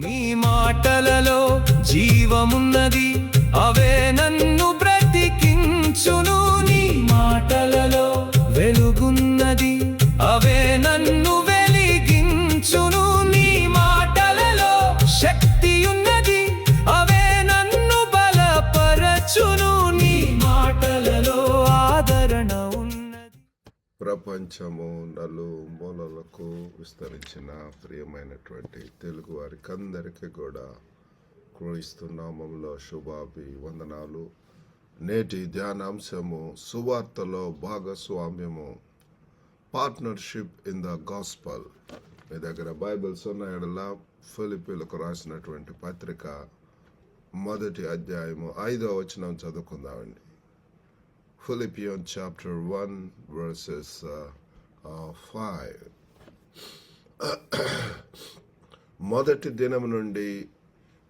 నీ మాటలలో జీవమున్నది, అవే నన్ను బ్రతికించును. నీ మాటలలో వెలుగున్నది, అవే నన్ను వెలిగించును. నీ మాటలలో శక్తియున్నది, అవే నన్ను బలపరచును. నీ మాటలలో ఆదరణ ఉన్నది. ప్రపంచము నలుమూలలకు విస్తరించిన ప్రియమైనటువంటి తెలుగు వారికి అందరికీ కూడా క్రీస్తు నామములో శుభాభివందనాలు. నేటి ధ్యానాంశము సువార్తలో భాగస్వామ్యము, పార్ట్నర్షిప్ ఇన్ ద గాస్పల్. మీ దగ్గర బైబిల్స్ ఉన్న ఎడల ఫిలిప్పీలకు రాసినటువంటి పత్రిక 1వ అధ్యాయము 5వ వచనం చదువుకుందామండి. Philippians chapter 1 verses 5. మొదటి దినం నుండి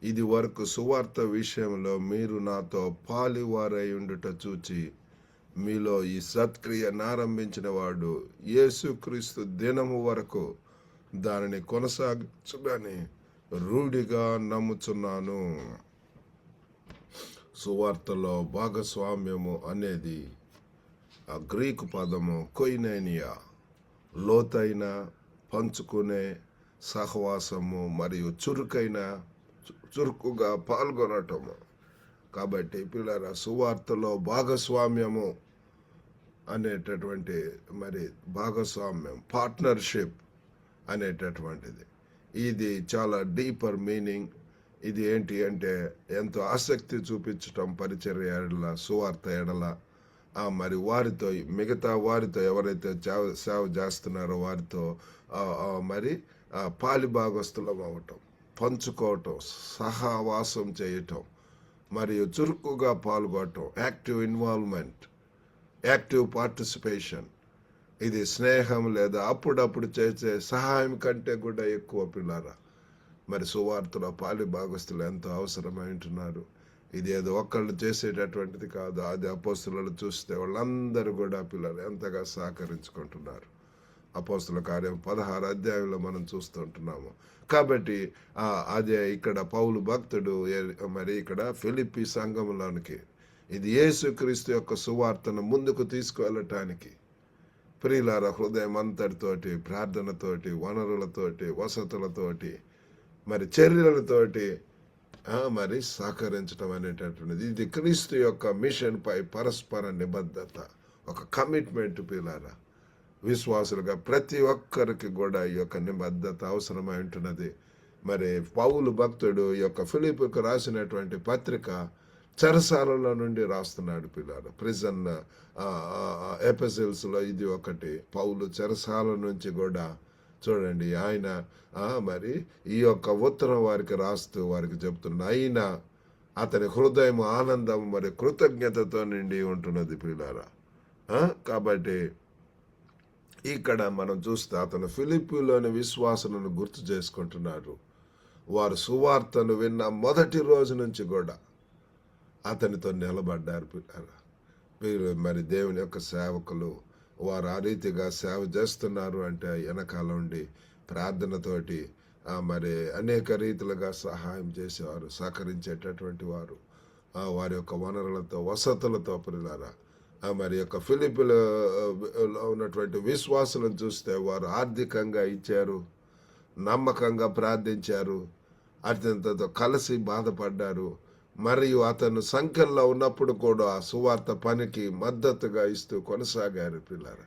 ఇది వరకు సువార్త విషయంలో మీరు నాతో పాలివారై ఉండుట చూచి మీలో ఈ సత్క్రియను ఆరంభించిన వాడు యేసుక్రీస్తు దినము వరకు దానిని కొనసాగించుడని రూఢిగా నమ్ముచున్నాను. సువార్తలో భాగస్వామ్యము అనేది ఆ గ్రీకు పదము కొయినేనియా, లోతైన పంచుకునే సహవాసము మరియు చురుకుగా పాల్గొనటము. కాబట్టి పిల్లల సువార్తలో భాగస్వామ్యము అనేటటువంటి భాగస్వామ్యం, పార్ట్నర్షిప్ అనేటటువంటిది, ఇది చాలా డీపర్ మీనింగ్. ఇది ఏంటి అంటే ఎంతో ఆసక్తి చూపించటం పరిచర్య ఎడల, సువార్త ఎడల, మరి వారితో, మిగతా వారితో ఎవరైతే సేవ చేస్తున్నారో వారితో పాలిభాగస్తులం అవ్వటం, పంచుకోవటం, సహవాసం చేయటం మరియు చురుకుగా పాల్గొనటం, యాక్టివ్ ఇన్వాల్వ్మెంట్, యాక్టివ్ పార్టిసిపేషన్. ఇది స్నేహం లేదా అప్పుడప్పుడు చేసే సహాయం కంటే కూడా ఎక్కువ పిల్లరా. మరి సువార్తలో పాలి భాగస్తులు ఎంతో అవసరమై ఉంటున్నారు. ఇది ఏదో ఒక్కళ్ళు చేసేటటువంటిది కాదు. అది అపోస్తులను చూస్తే వాళ్ళందరూ కూడా పిల్లలు ఎంతగా సహకరించుకుంటున్నారు. అపోస్తుల కార్యం 16వ అధ్యాయంలో మనం చూస్తుంటున్నాము. కాబట్టి అదే ఇక్కడ పౌలు భక్తుడు ఇక్కడ ఫిలిప్పీ సంఘంలోనికి ఇది యేసుక్రీస్తు యొక్క సువార్తను ముందుకు తీసుకువెళ్ళటానికి ప్రియులార హృదయం అంతటితోటి, ప్రార్థనతోటి, వనరులతోటి, వసతులతోటి, చర్యలతోటి సహకరించడం అనేటటువంటిది ఇది క్రీస్తు యొక్క మిషన్ పై పరస్పర నిబద్ధత, ఒక కమిట్మెంట్. పిల్లారా, విశ్వాసులుగా ప్రతి ఒక్కరికి కూడా ఈ యొక్క నిబద్ధత అవసరమై ఉంటున్నది. పౌలు భక్తుడు ఈ యొక్క ఫిలిప్పీకు రాసినటువంటి పత్రిక చెరసాలలో నుండి రాస్తున్నాడు పిల్లారు. ప్రిజన్ ఎపిసోడ్స్లో ఇది ఒకటి. పౌలు చెరసాల నుంచి కూడా చూడండి, ఆయన ఈ యొక్క ఉత్తరం వారికి రాస్తూ వారికి చెప్తున్నా, అయినా అతని హృదయం ఆనందం కృతజ్ఞతతో నిండి ఉంటున్నది పిల్లారా. కాబట్టి ఇక్కడ మనం చూస్తే అతను ఫిలిప్పీలోని విశ్వాసులను గుర్తు చేసుకుంటున్నారు. వారు సువార్తను విన్న మొదటి రోజు నుంచి కూడా అతనితో నిలబడ్డారు పిల్లారా. దేవుని యొక్క సేవకులు వారు ఆ రీతిగా సేవ చేస్తున్నారు అంటే వెనకాల ఉండి ప్రార్థనతోటి అనేక రీతిలుగా సహాయం చేసేవారు, సహకరించేటటువంటి వారు, వారి యొక్క వనరులతో, వసతులతో పిల్లారా. యొక్క ఫిలిప్పీలో ఉన్నటువంటి విశ్వాసులను చూస్తే వారు ఆర్థికంగా ఇచ్చారు, నమ్మకంగా ప్రార్థించారు, అతనితో కలిసి బాధపడ్డారు. మరియు అతను సంఖ్యల్లో ఉన్నప్పుడు కూడా ఆ సువార్త పనికి మద్దతుగా ఇస్తూ కొనసాగారు పిల్లారా.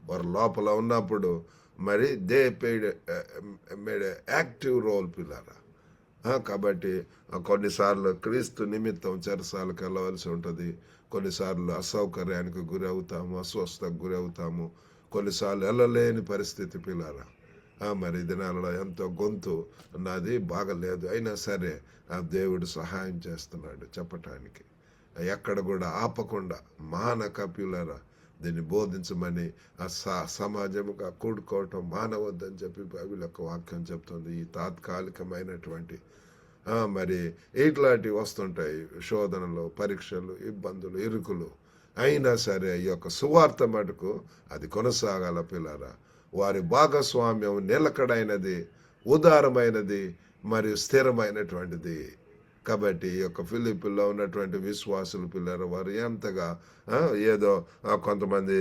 వారు లోపల ఉన్నప్పుడు దే మేడ్ యాక్టివ్ రోల్ పిల్లారా. కాబట్టి కొన్నిసార్లు క్రీస్తు నిమిత్తం చెరసాలకు వెళ్ళవలసి ఉంటుంది, కొన్నిసార్లు అసౌకర్యానికి గురి అవుతాము, అస్వస్థకు గురి అవుతాము, కొన్నిసార్లు వెళ్ళలేని పరిస్థితి పిల్లారా. దినాలలో ఎంతో గొంతు నాది బాగలేదు, అయినా సరే ఆ దేవుడు సహాయం చేస్తున్నాడు చెప్పటానికి. ఎక్కడ కూడా ఆపకుండా మానక పిల్లరా దీన్ని బోధించమని సమాజముగా కూడుకోవటం మానవద్దని చెప్పి బైబిల్ యొక్క వాక్యం చెప్తుంది. ఈ తాత్కాలికమైనటువంటి ఇట్లాంటివి వస్తుంటాయి, శోధనలు, పరీక్షలు, ఇబ్బందులు, ఇరుకులు. అయినా సరే ఈ యొక్క సువార్త మటుకు అది కొనసాగాల పిల్లరా. వారి భాగస్వామ్యం నిలకడైనది, ఉదారమైనది, మరియు స్థిరమైనటువంటిది. కాబట్టి ఈ యొక్క ఫిలిప్పీలో ఉన్నటువంటి విశ్వాసుల పిల్లలు వారు ఎంతగా ఆ, ఏదో కొంతమంది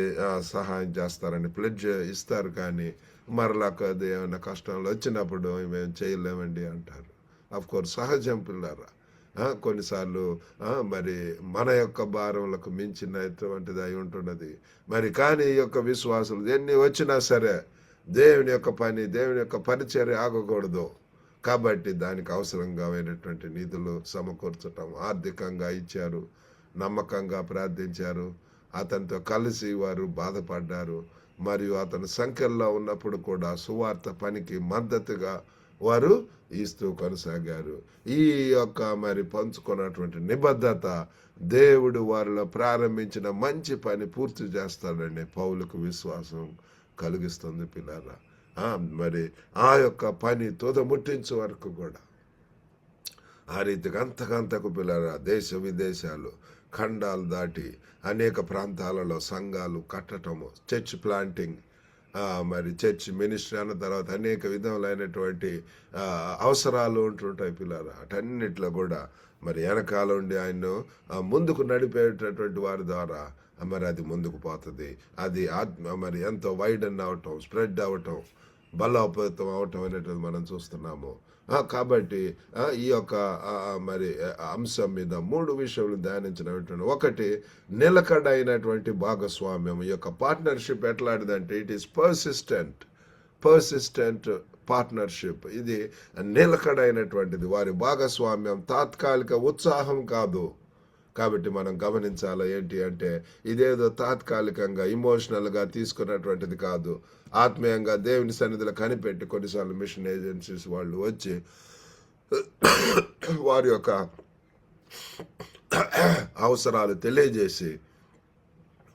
సహాయం చేస్తారని ప్లెడ్జ్ ఇస్తారు, కానీ మరలా ఏమైనా కష్టాలు వచ్చినప్పుడు మేము చేయలేమండి అంటారు. అఫ్ కోర్స్ సహజం పిల్లరా. కొన్నిసార్లు మరి మన యొక్క భారములకు మించినటువంటిది అయి ఉంటున్నది. మరి కానీ ఈ యొక్క విశ్వాసులు ఎన్ని వచ్చినా సరే దేవుని యొక్క పని, దేవుని యొక్క పరిచర్య ఆగకూడదు. కాబట్టి దానికి అవసరంగా అయినటువంటి నిధులు సమకూర్చటం, ఆర్థికంగా ఇచ్చారు, నమ్మకంగా ప్రార్థించారు, అతనితో కలిసి వారు బాధపడ్డారు. మరియు అతను సంఖ్యల్లో ఉన్నప్పుడు కూడా సువార్త పనికి మద్దతుగా వారు ఇస్తూ కొనసాగారు. ఈ యొక్క మరి పంచుకున్నటువంటి నిబద్ధత దేవుడు వారిలో ప్రారంభించిన మంచి పని పూర్తి చేస్తాడని పౌలుకు విశ్వాసం కలిగిస్తుంది పిల్లరా. మరి ఆ యొక్క పని తుదముట్టించే వరకు కూడా ఆ రీతిగా అంతకంతకు పిల్లరా దేశ విదేశాలు ఖండాలు దాటి అనేక ప్రాంతాలలో సంఘాలు కట్టటము, చర్చ్ ప్లాంటింగ్, మరి చర్చ్ మినిస్ట్రీ అన్న తర్వాత అనేక విధములైనటువంటి అవసరాలు ఉంటుంటాయి పిల్లరా. అటన్నిట్లో కూడా మరి వెనకాల ఉండి ఆయన్ను ముందుకు నడిపేటటువంటి వారి ద్వారా మరి అది ముందుకు పోతుంది. అది మరి ఎంతో వైడన్ అవటం, స్ప్రెడ్ అవటం, బలోపేతం అవటం అనేటువంటి మనం చూస్తున్నాము. కాబట్టి ఈ యొక్క మరి అంశం మీద 3 విషయాలు ధ్యానించిన. ఒకటి, నిలకడైనటువంటి భాగస్వామ్యం. ఈ యొక్క పార్ట్నర్షిప్ ఎట్లాంటిదంటే ఇట్ ఈస్ పర్సిస్టెంట్ పార్ట్నర్షిప్. ఇది నిలకడైనటువంటిది. వారి భాగస్వామ్యం తాత్కాలిక ఉత్సాహం కాదు. కాబట్టి మనం గమనించాలి ఏంటి అంటే ఇదేదో తాత్కాలికంగా ఇమోషనల్గా తీసుకున్నటువంటిది కాదు. ఆత్మీయంగా దేవుని సన్నిధిలో కనిపెట్టి కొన్నిసార్లు మిషన్ ఏజెన్సీస్ వాళ్ళు వచ్చి వారి యొక్క అవసరాలు తెలియజేసి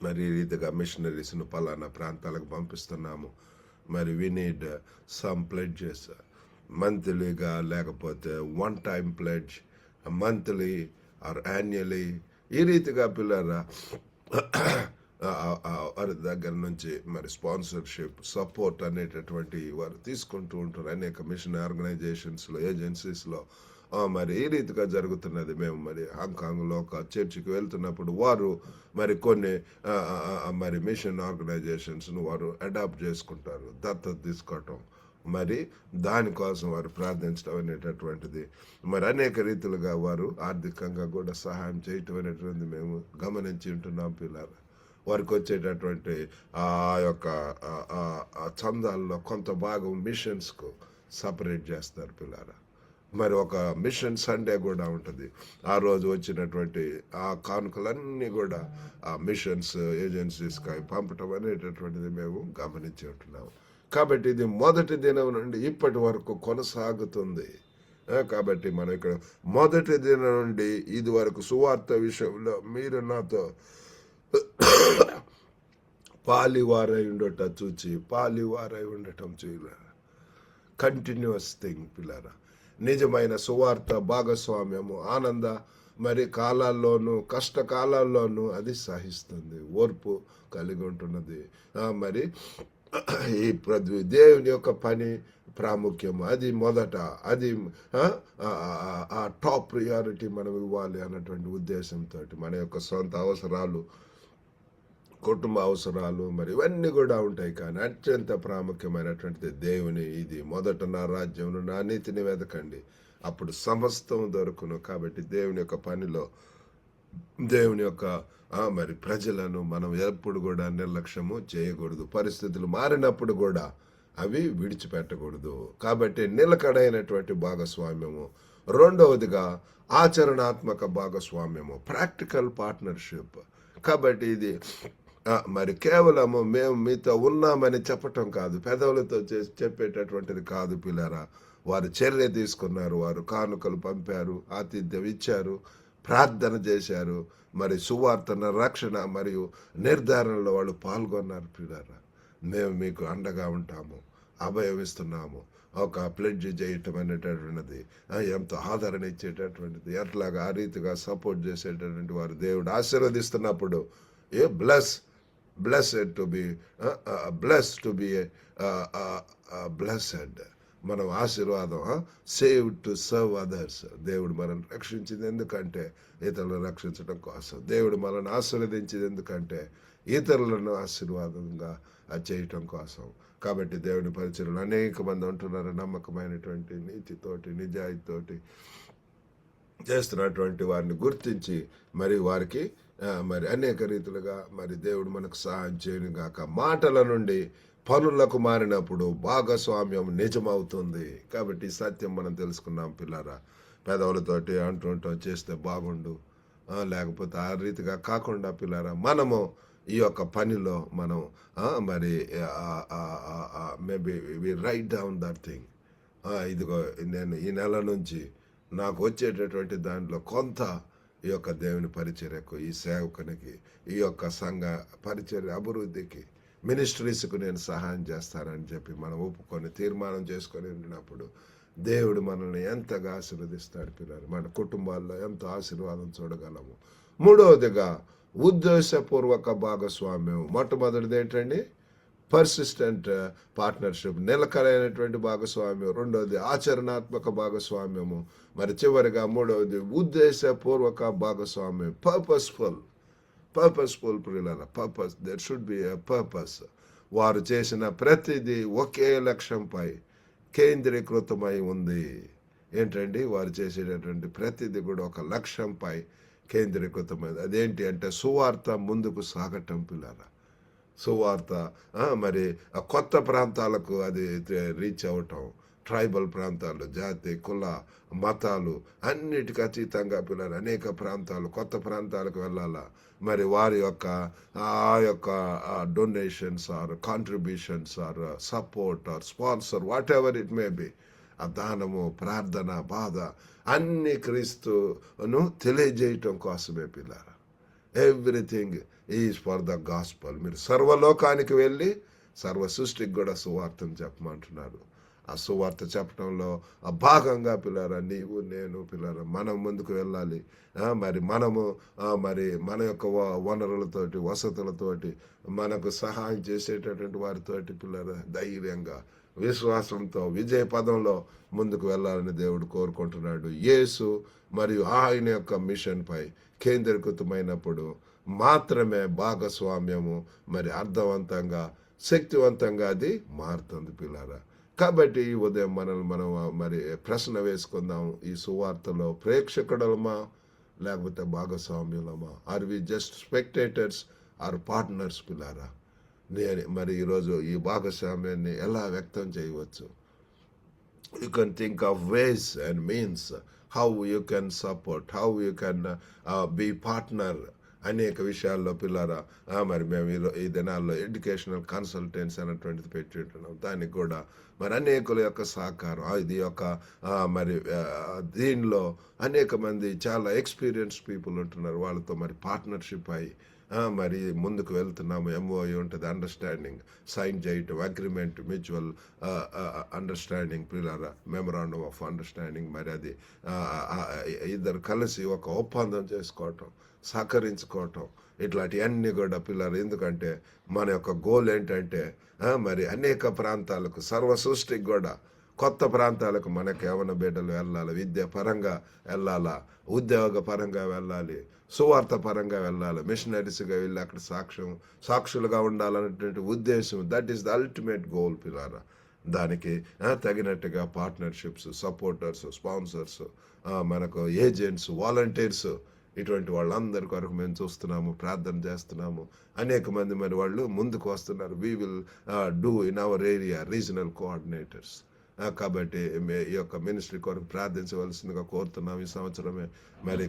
మరి ఈ రీతిగా మిషనరీస్ను పలానా ప్రాంతాలకు పంపిస్తున్నాము, మరి వి నీడ్ సమ్ ప్లెడ్జెస్, మంత్లీగా లేకపోతే one time pledge, monthly or annually, ఈ రీతిగా పిల్లరా వారి దగ్గర నుంచి మరి స్పాన్సర్షిప్, సపోర్ట్ అనేటటువంటి వారు తీసుకుంటూ ఉంటారు అనేక మిషన్ ఆర్గనైజేషన్స్లో, ఏజెన్సీస్లో. మరి ఈ రీతిగా జరుగుతున్నది. మేము మరి హాంకాంగ్లో ఒక చర్చికి వెళ్తున్నప్పుడు వారు మరి కొన్ని మరి మిషన్ ఆర్గనైజేషన్స్ను వారు అడాప్ట్ చేసుకుంటారు, దత్తత తీసుకోవటం, మరి దానికోసం వారు ప్రార్థించడం అనేటటువంటిది. మరి అనేక రీతిలుగా వారు ఆర్థికంగా కూడా సహాయం చేయటం అనేటువంటిది మేము గమనించి ఉంటున్నాం పిల్లలు. వారికి వచ్చేటటువంటి ఆ యొక్క చందాల్లో కొంత భాగం మిషన్స్కు సపరేట్ చేస్తారు పిల్లలు. మరి ఒక మిషన్ సండే కూడా ఉంటుంది. ఆ రోజు వచ్చినటువంటి ఆ కానుకలన్నీ కూడా ఆ మిషన్స్ ఏజెన్సీస్కి పంపటం అనేటటువంటిది మేము గమనించి ఉంటున్నాము. కాబట్టి ఇది మొదటి దినం నుండి ఇప్పటి వరకు కొనసాగుతుంది. కాబట్టి మనం ఇక్కడ మొదటి దినం నుండి ఇది వరకు సువార్త విషయంలో మీరు నాతో పాలివారై ఉండటం చూడాలి. కంటిన్యూస్ థింగ్ పిల్లరా. నిజమైన సువార్త భాగస్వామ్యము ఆనంద మరి కాలాల్లోనూ కష్టకాలాల్లోనూ అది సహిస్తుంది, ఓర్పు కలిగి ఉంటున్నది. మరి ఈ దేవుని యొక్క పని ప్రాముఖ్యము, అది మొదట, అది ఆ టాప్ ప్రియారిటీ మనం ఇవ్వాలి అన్నటువంటి ఉద్దేశంతో మన యొక్క సొంత అవసరాలు, కుటుంబ అవసరాలు మరి ఇవన్నీ కూడా ఉంటాయి. కానీ అత్యంత ప్రాముఖ్యమైనటువంటిది దేవుని, ఇది మొదట నా రాజ్యమును నా నీతిని వెతకండి అప్పుడు సమస్తం దొరుకును. కాబట్టి దేవుని యొక్క పనిలో దేవుని యొక్క మరి ప్రజలను మనం ఎప్పుడు కూడా నిర్లక్ష్యము చేయకూడదు. పరిస్థితులు మారినప్పుడు కూడా అవి విడిచిపెట్టకూడదు. కాబట్టి నిలకడైనటువంటి భాగస్వామ్యము. రెండవదిగా ఆచరణాత్మక భాగస్వామ్యము, ప్రాక్టికల్ పార్ట్నర్షిప్. కాబట్టి ఇది మరి కేవలము మేము మీతో ఉన్నామని చెప్పటం కాదు, పెదవులతో చెప్పేటటువంటిది కాదు పిల్లరా. వారు చర్య తీసుకున్నారు, వారు కానుకలు పంపారు, ఆతిథ్యం ఇచ్చారు, ప్రార్థన చేశారు, మరి సువార్తన రక్షణ మరియు నిర్ధారణలో వాళ్ళు పాల్గొన్నారు పిల్లరా. మేము మీకు అండగా ఉంటాము, అభయం ఇస్తున్నాము. ఒక ప్లెడ్జ్ చేయటం అనేటటువంటిది ఎంతో ఆదరణ ఇచ్చేటటువంటిది. ఎట్లాగా ఆ రీతిగా సపోర్ట్ చేసేటటువంటి వారు దేవుడు ఆశీర్వదిస్తున్నప్పుడు blessed to be blessed. మనం ఆశీర్వాదం సేవ్ టు సర్వ్ అదర్స్. దేవుడు మనల్ని రక్షించింది ఎందుకంటే ఇతరులను రక్షించడం కోసం. దేవుడు మనల్ని ఆశీర్వదించింది ఎందుకంటే ఇతరులను ఆశీర్వాదంగా చేయటం కోసం. కాబట్టి దేవుని పరిచయలు అనేక మంది ఉంటున్నారు, నమ్మకమైనటువంటి నీతితోటి నిజాయితీతోటి చేస్తున్నటువంటి వారిని గుర్తించి మరి వారికి మరి అనేక రీతులుగా మరి దేవుడు మనకు సహాయం చేయను గాక. మాటల నుండి పనులకు మారినప్పుడు భాగస్వామ్యం నిజమవుతుంది. కాబట్టి ఈ సత్యం మనం తెలుసుకున్నాం పిల్లారా. పెదవులతోటి అంటుంటాం చేస్తే బాగుండు, లేకపోతే ఆ రీతిగా కాకుండా పిల్లారా మనము ఈ యొక్క పనిలో మనం మరి maybe we write down that thing. ఇదిగో నేను ఈ నెల నుంచి నాకు వచ్చేటటువంటి దాంట్లో కొంత ఈ యొక్క దేవుని పరిచర్యకు, ఈ సేవకునికి, ఈ యొక్క సంఘ పరిచర్య అభివృద్ధికి, మినిస్ట్రీస్కు నేను సహాయం చేస్తానని చెప్పి మనం ఒప్పుకొని తీర్మానం చేసుకొని ఉండినప్పుడు దేవుడు మనల్ని ఎంతగా ఆశీర్వదిస్తాడు పిల్లలు. మన కుటుంబాల్లో ఎంతో ఆశీర్వాదం చూడగలము. మూడవదిగా ఉద్దేశపూర్వక భాగస్వామ్యం. మొట్టమొదటిది ఏంటండి? పర్సిస్టెంట్ పార్ట్నర్షిప్, నిలకడైనటువంటి భాగస్వామ్యం. రెండవది ఆచరణాత్మక భాగస్వామ్యము. మరి చివరిగా మూడవది ఉద్దేశపూర్వక భాగస్వామ్యం. పర్పస్ఫుల్ ప్రియులార, purpose. There should be a purpose. వారు చేసిన ప్రతిదీ ఒకే లక్ష్యంపై కేంద్రీకృతమై ఉంది. ఏంటండి? వారు చేసేటటువంటి ప్రతిదీ కూడా ఒక లక్ష్యంపై కేంద్రీకృతమైంది. అదేంటి అంటే సువార్త ముందుకు సాగటం పిల్లారా. సువార్త మరి కొత్త ప్రాంతాలకు అది రీచ్ అవ్వటం. ట్రైబల్ ప్రాంతాలు, జాతి, కుల, మతాలు అన్నిటికీ అతీతంగా పిల్లలు అనేక ప్రాంతాలు, కొత్త ప్రాంతాలకు వెళ్ళాలా. మరి వారి యొక్క ఆ యొక్క donations or contributions or support or sponsor, whatever it may be, ఆ దానము, ప్రార్థన, బాధ అన్ని క్రీస్తును తెలియజేయటం కోసమే పిల్లారా. Everything is for the gospel. మీరు సర్వలోకానికి వెళ్ళి సర్వ సృష్టికి కూడా సువార్తను చెప్పమంటున్నారు. ఆ సువార్త చెప్పడంలో ఆ భాగంగా పిల్లారా నీవు నేను పిల్లారా మనం ముందుకు వెళ్ళాలి. మరి మనము మరి మన యొక్క వనరులతోటి, వసతులతోటి, మనకు సహాయం చేసేటటువంటి వారితోటి పిల్లారా ధైర్యంగా, విశ్వాసంతో విజయ పదంలో ముందుకు వెళ్ళాలని దేవుడు కోరుకుంటున్నాడు. యేసు మరియు ఆయన యొక్క మిషన్పై కేంద్రీకృతమైనప్పుడు మాత్రమే భాగస్వామ్యము మరి అర్థవంతంగా, శక్తివంతంగా అది మారుతుంది పిల్లారా. కాబట్టి ఈ ఉదయం మనం మరి ప్రశ్న వేసుకుందాం. ఈ సువార్తలో ప్రేక్షకులమా లేకపోతే భాగస్వామ్యులమా? Are we just spectators or partners పిల్లారా? మరి ఈరోజు ఈ భాగస్వామ్యాన్ని ఎలా వ్యక్తం చేయవచ్చు? You can think of ways and means how you can support, how you can be partner. అనేక విషయాల్లో పిల్లారా మరి మేము ఈ దినాల్లో ఎడ్యుకేషనల్ కన్సల్టెన్సీ అనేటువంటిది పెట్టి ఉంటున్నాం. దానికి కూడా మరి అనేకుల యొక్క సహకారం, ఇది యొక్క మరి దీనిలో అనేక మంది చాలా ఎక్స్పీరియన్స్ పీపుల్ ఉంటున్నారు. వాళ్ళతో మరి పార్ట్నర్షిప్ అయ్యి మరి ముందుకు వెళ్తున్నాము. ఎంఓయూ ఉంటుంది, అండర్స్టాండింగ్ సైన్ చేయటం, అగ్రిమెంట్, మ్యూచువల్ అండర్స్టాండింగ్ పిల్లారా, మెమరాండమ్ ఆఫ్ అండర్స్టాండింగ్. మరి అది ఇద్దరు కలిసి ఒక ఒప్పందం చేసుకోవటం, సహకరించుకోవటం, ఇట్లాంటివన్నీ కూడా పిల్లలు. ఎందుకంటే మన యొక్క గోల్ ఏంటంటే మరి అనేక ప్రాంతాలకు, సర్వ సృష్టికి కూడా కొత్త ప్రాంతాలకు మనకు యవన బిడ్డలు వెళ్ళాలి, విద్య పరంగా వెళ్ళాలా, ఉద్యోగ పరంగా వెళ్ళాలి, సువార్త పరంగా వెళ్ళాలి, మిషనరీస్గా వెళ్ళి అక్కడ సాక్షులుగా ఉండాలనేటువంటి ఉద్దేశం. That is the ultimate goal పిల్లారా. దానికి తగినట్టుగా పార్ట్నర్షిప్స్, సపోర్టర్స్, స్పాన్సర్స్, మనకు ఏజెంట్స్, వాలంటీర్స్, ఇటువంటి వాళ్ళందరి కొరకు మేము చూస్తున్నాము, ప్రార్థన చేస్తున్నాము. అనేక మంది మరి వాళ్ళు ముందుకు వస్తున్నారు. We will do in our area regional coordinators. కాబట్టి ఈ యొక్క మినిస్ట్రీ కొరకు ప్రార్థించవలసిందిగా కోరుతున్నాం. ఈ సంవత్సరమే మరి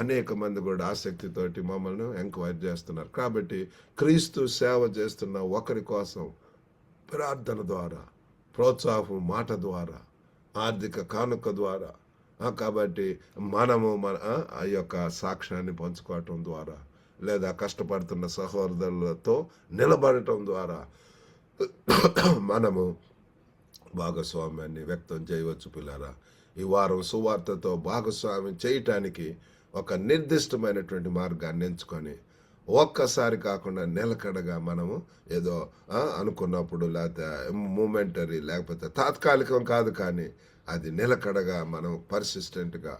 అనేక మంది కూడా ఆసక్తితోటి మమ్మల్ని ఎంక్వైరీ చేస్తున్నారు. కాబట్టి క్రీస్తు సేవ చేస్తున్న ఒకరి కోసం ప్రార్థన ద్వారా, ప్రోత్సాహం మాట ద్వారా, ఆర్థిక కానుక ద్వారా, కాబట్టి మనము ఆ యొక్క సాక్ష్యాన్ని పంచుకోవటం ద్వారా, లేదా కష్టపడుతున్న సహోదరులతో నిలబడటం ద్వారా మనము భాగస్వామ్యాన్ని వ్యక్తం చేయవచ్చు పిల్లారా. ఈ వారం సువార్తతో భాగస్వామ్యం చేయటానికి ఒక నిర్దిష్టమైనటువంటి మార్గాన్ని ఎంచుకొని ఒక్కసారి కాకుండా నిలకడగా మనము ఏదో అనుకున్నప్పుడు లేకపోతే మూమెంటరీ లేకపోతే తాత్కాలికం కాదు, కానీ అది నిలకడగా మనం పర్సిస్టెంట్గా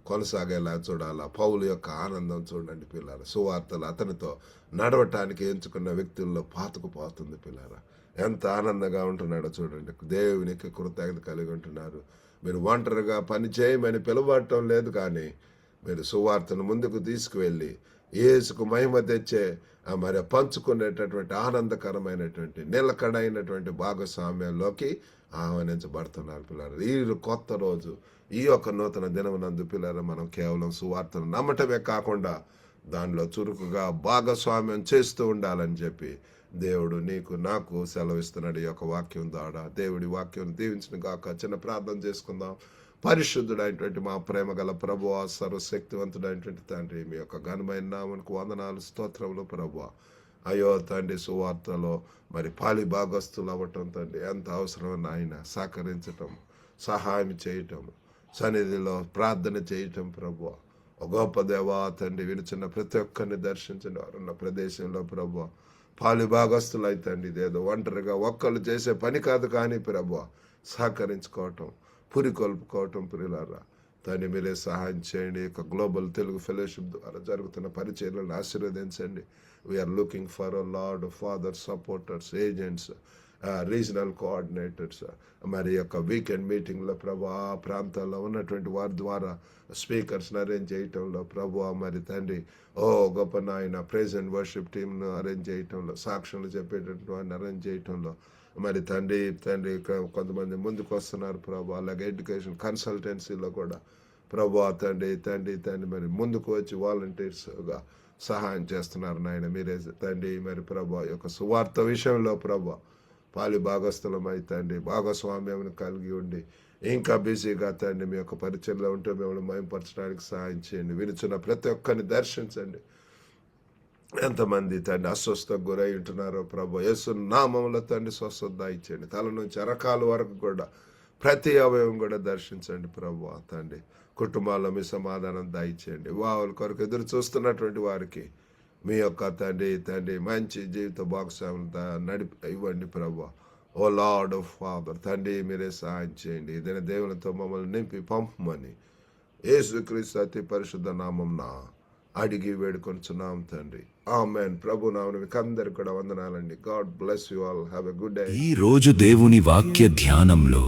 కొనసాగేలా చూడాలా. పౌలు యొక్క ఆనందం చూడండి పిల్లలు, సువార్తలు అతనితో నడవటానికి ఎంచుకున్న వ్యక్తుల్లో పాతుకుపోతుంది పిల్లరా. ఎంత ఆనందంగా ఉంటున్నాడో చూడండి. దేవునికి కృతజ్ఞత కలిగి ఉంటున్నారు. మీరు ఒంటరిగా పని చేయమని పిలువటం లేదు, కానీ మీరు సువార్తను ముందుకు తీసుకువెళ్ళి యేసుకు మహిమ తెచ్చే మరి పంచుకునేటటువంటి ఆనందకరమైనటువంటి నిలకడైనటువంటి భాగస్వామ్యంలోకి ఆహ్వానించబడుతున్నారు పిల్లలు. ఈ కొత్త రోజు, ఈ యొక్క నూతన దినమునందు పిల్లలు మనం కేవలం సువార్తను నమ్మటమే కాకుండా దానిలో చురుకుగా భాగస్వామ్యం చేస్తూ ఉండాలని చెప్పి దేవుడు నీకు నాకు సెలవిస్తున్నాడు. ఈ యొక్క వాక్యం ద్వారా దేవుడి వాక్యం దీవించిన గాక. చిన్న ప్రార్థన చేసుకుందాం. పరిశుద్ధుడైనటువంటి మా ప్రేమ గల ప్రభువా, సర్వశక్తివంతుడైనటువంటి తండ్రి, మీ యొక్క ఘనమైన నామమునకు వందనాలు, స్తోత్రములు ప్రభువా. అయ్యో తండ్రి, సువార్తలో మరి పాలి భాగస్తులు అవ్వటం తండ్రి ఎంత అవసరమో నాయన. సహకరించటం, సహాయం చేయటం, సన్నిధిలో ప్రార్థన చేయటం ప్రభువా. ఒక గొప్ప దేవా తండ్రి, వినుచున్న ప్రతి ఒక్కరిని దర్శించండి. వారున్న ప్రదేశంలో ప్రభువా పాలి భాగస్తులు అయితండి. ఇదేదో ఒంటరిగా ఒక్కళ్ళు చేసే పని కాదు, కానీ ప్రభువా సహకరించుకోవటం, పురికొల్పుకోవటం ప్రియులారా తండ్రి మీరే సహాయం చేయండి. ఇక గ్లోబల్ తెలుగు ఫెలోషిప్ ద్వారా జరుగుతున్న పరిచర్యలను ఆశీర్వదించండి. We're looking for Lord Father supporters, agents, regional coordinators, మరి యొక్క వీకెండ్ మీటింగ్లో ప్రభు ఆ ప్రాంతాల్లో ఉన్నటువంటి వారి ద్వారా స్పీకర్స్ని అరేంజ్ చేయటంలో ప్రభు మరి తండ్రి గొప్ప నాయన ప్రైజ్ అండ్ వర్షిప్ టీమ్ను అరేంజ్ చేయటంలో, సాక్ష్యాలు చెప్పేటటువంటి వారిని అరేంజ్ చేయటంలో మరి తండ్రి కొంతమంది ముందుకు వస్తున్నారు ప్రభు. అలాగే ఎడ్యుకేషన్ కన్సల్టెన్సీలో కూడా ప్రభు తండ్రి మరి ముందుకు వచ్చి వాలంటీర్స్గా సహాయం చేస్తున్నారు నాయన. మీరే తండ్రి మరి ప్రభు యొక్క సువార్త విషయంలో ప్రభు పాలి భాగస్థలమై తండ్రి భాగస్వామ్యం కలిగి ఉండి ఇంకా బిజీగా తండ్రి మీ యొక్క పరిచయంలో ఉంటే మిమ్మల్ని మయంపరచడానికి సహాయం చేయండి. వినుచున్న ప్రతి ఒక్కరిని దర్శించండి. ఎంతమంది తండ్రి అస్వస్థకు గురై ఉంటున్నారో ప్రభు, యేసు నామములో తండ్రి స్వస్థత ఇచ్చేయండి. తల నుంచి అరకాల వరకు కూడా ప్రతి అవయవం కూడా దర్శించండి ప్రభు తండ్రి. కుటుంబాల్లో మీ సమాధానం దయచేయండి. వివాహాల కొరకు ఎదురు చూస్తున్నటువంటి వారికి మీ యొక్క తండ్రి మంచి జీవిత భాగస్వామ్యం ఇవ్వండి ప్రభు. ఓ లార్డ్ ఆఫ్ ఫాదర్ తండ్రి మీరే సహాయం చేయండి. ఇదైనా దేవునితో మమ్మల్ని నింపి పంపమని యేసుక్రీస్తు అతి పరిశుద్ధ నామంన అడిగి వేడుకొంచున్నాం తండ్రి. ఆమేన్. ప్రభు నామమున మీకు అందరికీ కూడా వందనాలండి. God bless you all. Have a good day. ఈ రోజు దేవుని వాక్య ధ్యానంలో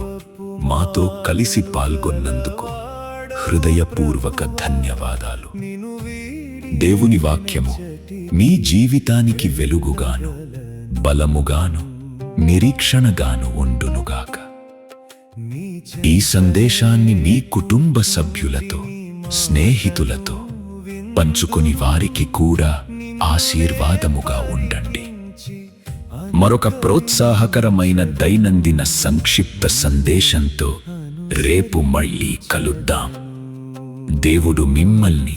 మాతో కలిసి పాల్గొన్నందుకు హృదయపూర్వక ధన్యవాదాలు. దేవుని వాక్యము మీ జీవితానికి వెలుగుగాను, బలముగాను, నిరీక్షణగాను ఉండునుగాక. ఈ సందేశాన్ని మీ కుటుంబ సభ్యులతో, స్నేహితులతో పంచుకొని వారికి కూడా ఆశీర్వాదముగా ఉండండి. మరొక ప్రోత్సాహకరమైన దైనందిన సంక్షిప్త సందేశంతో రేపు మళ్ళీ కలుద్దాం. దేవుడు మిమ్మల్ని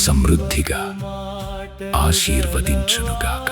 సమృద్ధిగా ఆశీర్వదించునుగాక.